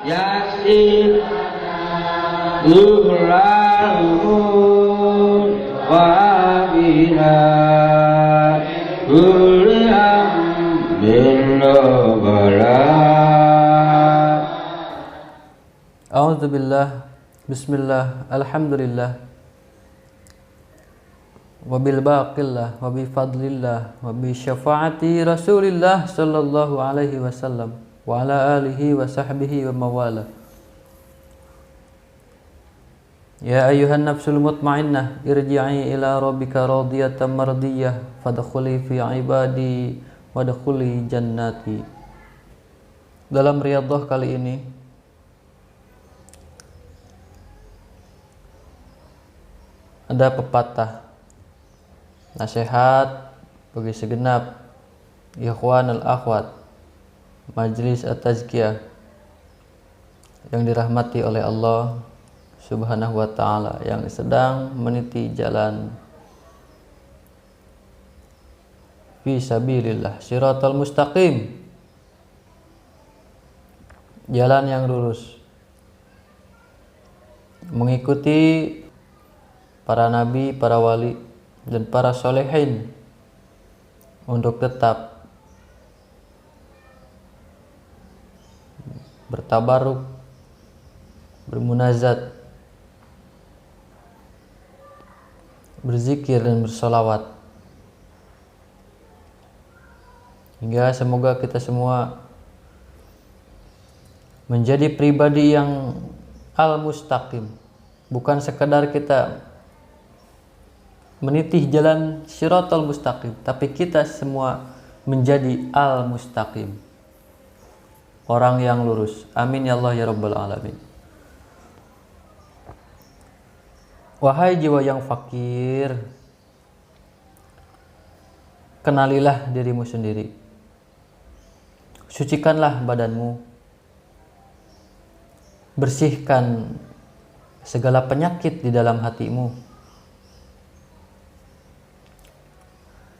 Yasin Zuhlalun Wabina Kuliam Billobala. A'udzubillah, bismillah, alhamdulillah, wabil baqillah, wabi fadlillah, wabi syafaati rasulillah sallallahu alaihi wasallam wa ala alihi wa sahbihi wa mawala. Ya ayuhan nafsul mutmainnah, irji'i ila rabbika radiyatan mardiyah, fadkhuli fi ibadi wadkhuli jannati. Dalam riyadhah kali ini ada pepatah nasihat bagi segenap ikhwan al-akhwat Majlis At-Tazkiyah yang dirahmati oleh Allah Subhanahu wa ta'ala, yang sedang meniti jalan fi sabilillah siratal mustaqim, jalan yang lurus, mengikuti para nabi, para wali, dan para solehin untuk tetap bertabaruk, bermunazat, berzikir dan bersolawat, hingga semoga kita semua menjadi pribadi yang al-mustaqim, bukan sekedar kita menitih jalan siratal mustaqim, tapi kita semua menjadi al-mustaqim, orang yang lurus. Amin ya Allah ya rabbal alamin. Wahai jiwa yang fakir, kenalilah dirimu sendiri, sucikanlah badanmu, bersihkan segala penyakit di dalam hatimu,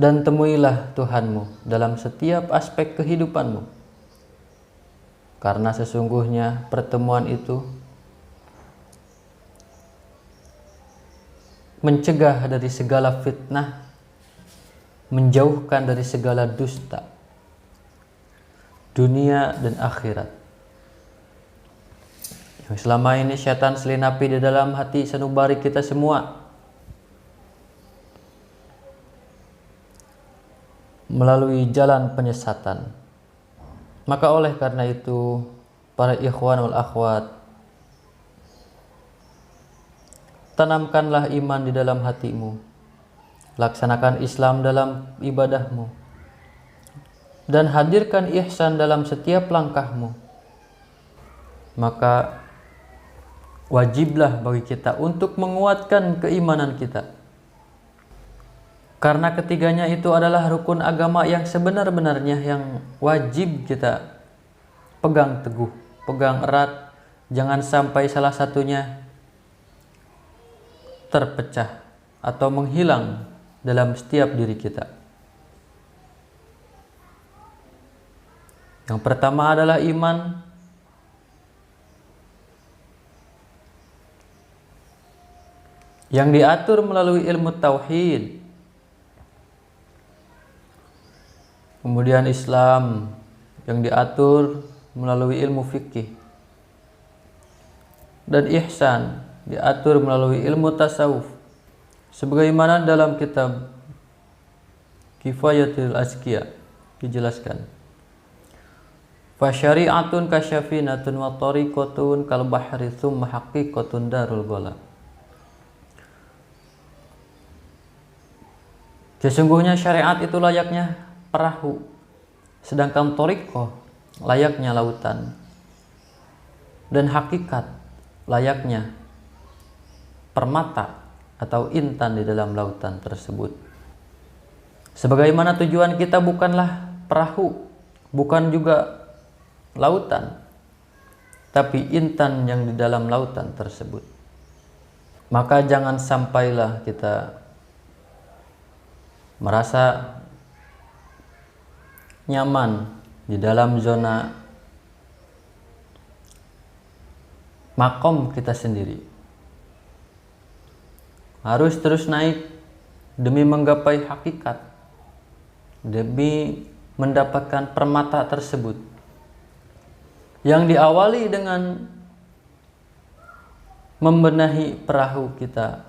dan temuilah Tuhanmu dalam setiap aspek kehidupanmu, karena sesungguhnya pertemuan itu mencegah dari segala fitnah, menjauhkan dari segala dusta dunia dan akhirat yang selama ini syaitan selinapi di dalam hati sanubari kita semua melalui jalan penyesatan. Maka oleh karena itu, para ikhwan wal akhwat, tanamkanlah iman di dalam hatimu, laksanakan Islam dalam ibadahmu, dan hadirkan ihsan dalam setiap langkahmu. Maka wajiblah bagi kita untuk menguatkan keimanan kita, karena ketiganya itu adalah rukun agama yang sebenar-benarnya, yang wajib kita pegang teguh, pegang erat. Jangan sampai salah satunya terpecah atau menghilang dalam setiap diri kita. Yang pertama adalah iman, yang diatur melalui ilmu tauhid. Kemudian Islam yang diatur melalui ilmu fikih, dan ihsan diatur melalui ilmu tasawuf, sebagaimana dalam kitab Kifayatul Azkiya dijelaskan, fa syari'atun kasyafinatun wa tariqatun kal bahri tsumma haqiqatun darul ghala. Sesungguhnya syariat itu layaknya perahu, sedangkan thariqah layaknya lautan, dan hakikat layaknya permata atau intan di dalam lautan tersebut. Sebagaimana tujuan kita bukanlah perahu, bukan juga lautan, tapi intan yang di dalam lautan tersebut. Maka jangan sampailah kita merasa nyaman di dalam zona makom kita sendiri. Harus terus naik demi menggapai hakikat, demi mendapatkan permata tersebut, yang diawali dengan membenahi perahu kita,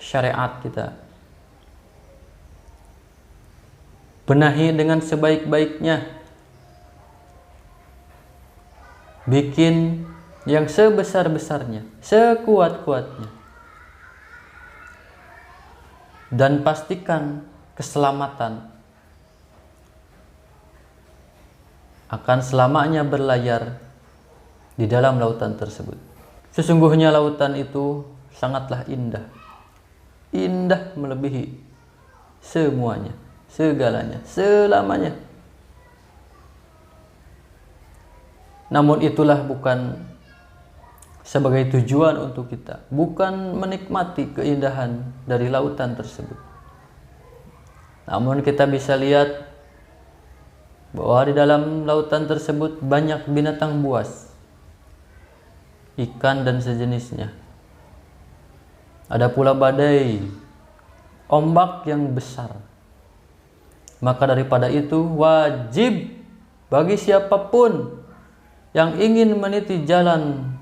syariat kita. Benahi dengan sebaik-baiknya, bikin yang sebesar-besarnya, sekuat-kuatnya, dan pastikan keselamatan akan selamanya berlayar di dalam lautan tersebut. Sesungguhnya lautan itu sangatlah indah, indah melebihi semuanya, segalanya, selamanya. Namun itulah bukan sebagai tujuan untuk kita, bukan menikmati keindahan dari lautan tersebut. Namun kita bisa lihat bahwa di dalam lautan tersebut banyak binatang buas, ikan dan sejenisnya. Ada pula badai, ombak yang besar. Maka daripada itu wajib bagi siapapun yang ingin meniti jalan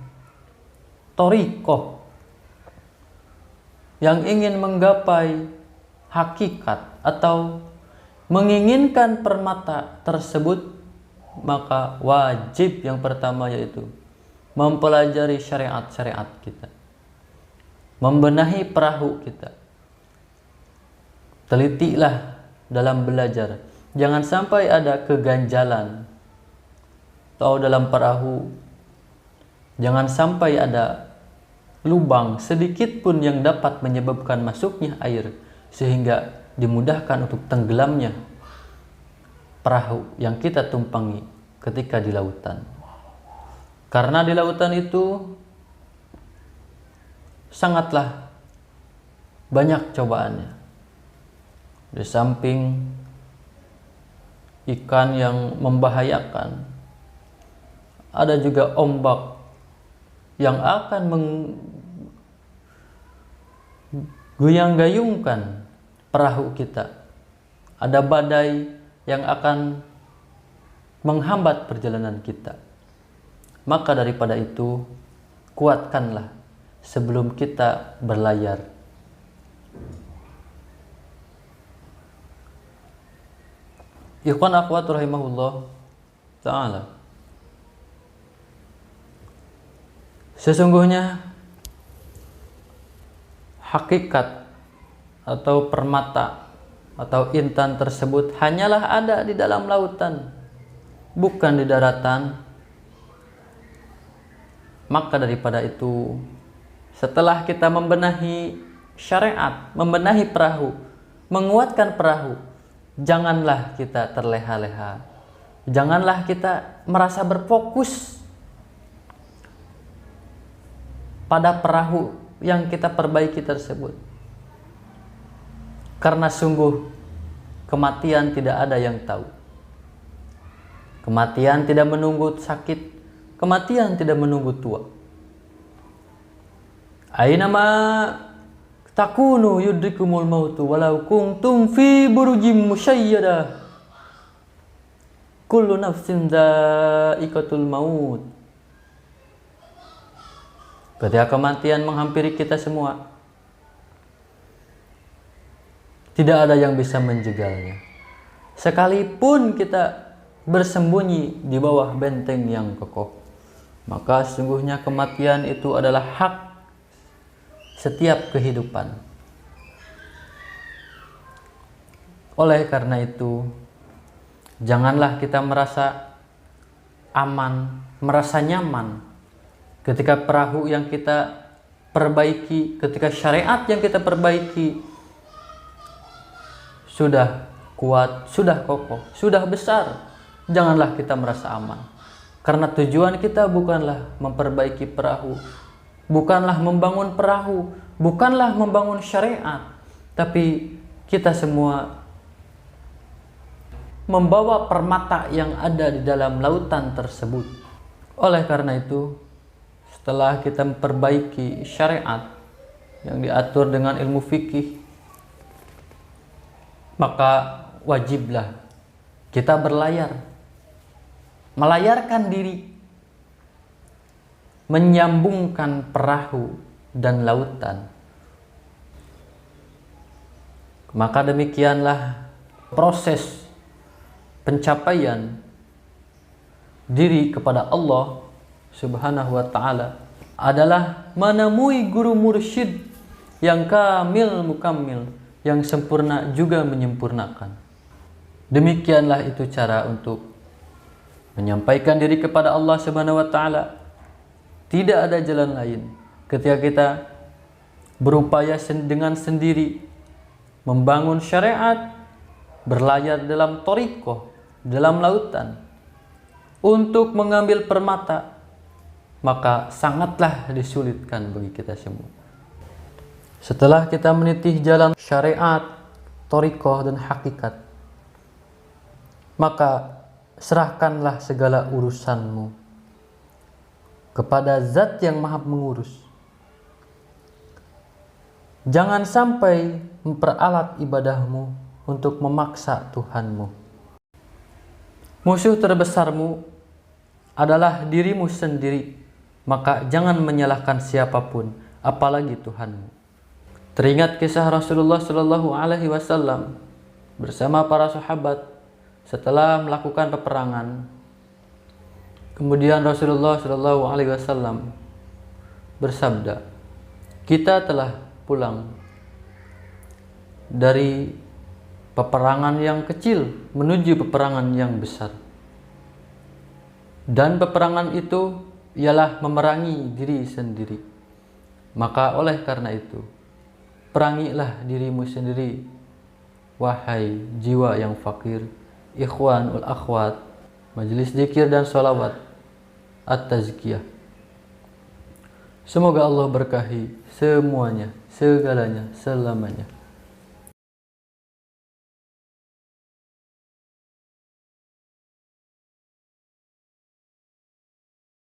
thariqah, yang ingin menggapai hakikat atau menginginkan permata tersebut, maka wajib yang pertama yaitu mempelajari syariat-syariat kita, membenahi perahu kita. Telitilah dalam belajar, jangan sampai ada keganjalan atau dalam perahu jangan sampai ada lubang sedikit pun yang dapat menyebabkan masuknya air sehingga dimudahkan untuk tenggelamnya perahu yang kita tumpangi ketika di lautan. Karena di lautan itu sangatlah banyak cobaannya. Di samping ikan yang membahayakan, ada juga ombak yang akan menggoyang-gayungkan perahu kita. Ada badai yang akan menghambat perjalanan kita. Maka daripada itu, kuatkanlah sebelum kita berlayar. Ikhwan akhwat rahimahullah ta'ala. Sesungguhnya hakikat atau permata atau intan tersebut hanyalah ada di dalam lautan, bukan di daratan. Maka daripada itu, setelah kita membenahi syariat, membenahi perahu, menguatkan perahu, janganlah kita terleha-leha, janganlah kita merasa berfokus pada perahu yang kita perbaiki tersebut. Karena sungguh kematian tidak ada yang tahu. Kematian tidak menunggu sakit, kematian tidak menunggu tua. Ainama takunu yudrikumul mautu walau kuntum fi burujim musyayyadah. Kullu nafsin dha'iqatul maut. Ketika kematian menghampiri kita semua, tidak ada yang bisa menjegalnya. Sekalipun kita bersembunyi di bawah benteng yang kokoh, maka sesungguhnya kematian itu adalah hak setiap kehidupan. Oleh karena itu, janganlah kita merasa aman, merasa nyaman ketika perahu yang kita perbaiki, ketika syariat yang kita perbaiki sudah kuat, sudah kokoh, sudah besar. Janganlah kita merasa aman. Karena tujuan kita bukanlah memperbaiki perahu, bukanlah membangun perahu, bukanlah membangun syariat, tapi kita semua membawa permata yang ada di dalam lautan tersebut. Oleh karena itu, setelah kita memperbaiki syariat yang diatur dengan ilmu fikih, maka wajiblah kita berlayar, melayarkan diri, menyambungkan perahu dan lautan. Maka demikianlah proses pencapaian diri kepada Allah Subhanahu wa ta'ala adalah menemui guru mursyid yang kamil mukammil, yang sempurna juga menyempurnakan. Demikianlah itu cara untuk menyampaikan diri kepada Allah Subhanahu wa ta'ala. Tidak ada jalan lain ketika kita berupaya dengan sendiri membangun syariat, berlayar dalam thariqah, dalam lautan untuk mengambil permata, maka sangatlah disulitkan bagi kita semua. Setelah kita meniti jalan syariat, thariqah dan hakikat, maka serahkanlah segala urusanmu kepada Zat yang Maha Mengurus. Jangan sampai memperalat ibadahmu untuk memaksa Tuhanmu. Musuh terbesarmu adalah dirimu sendiri, maka jangan menyalahkan siapapun, apalagi Tuhanmu. Teringat kisah Rasulullah Shallallahu Alaihi Wasallam bersama para sahabat setelah melakukan peperangan. Kemudian Rasulullah Shallallahu Alaihi Wasallam bersabda, kita telah pulang dari peperangan yang kecil menuju peperangan yang besar, dan peperangan itu ialah memerangi diri sendiri. Maka oleh karena itu, perangilah dirimu sendiri, wahai jiwa yang fakir. Ikhwan wal akhwat, majelis zikir dan sholawat at-tazkiyah. Semoga Allah berkahi semuanya, segalanya, selamanya.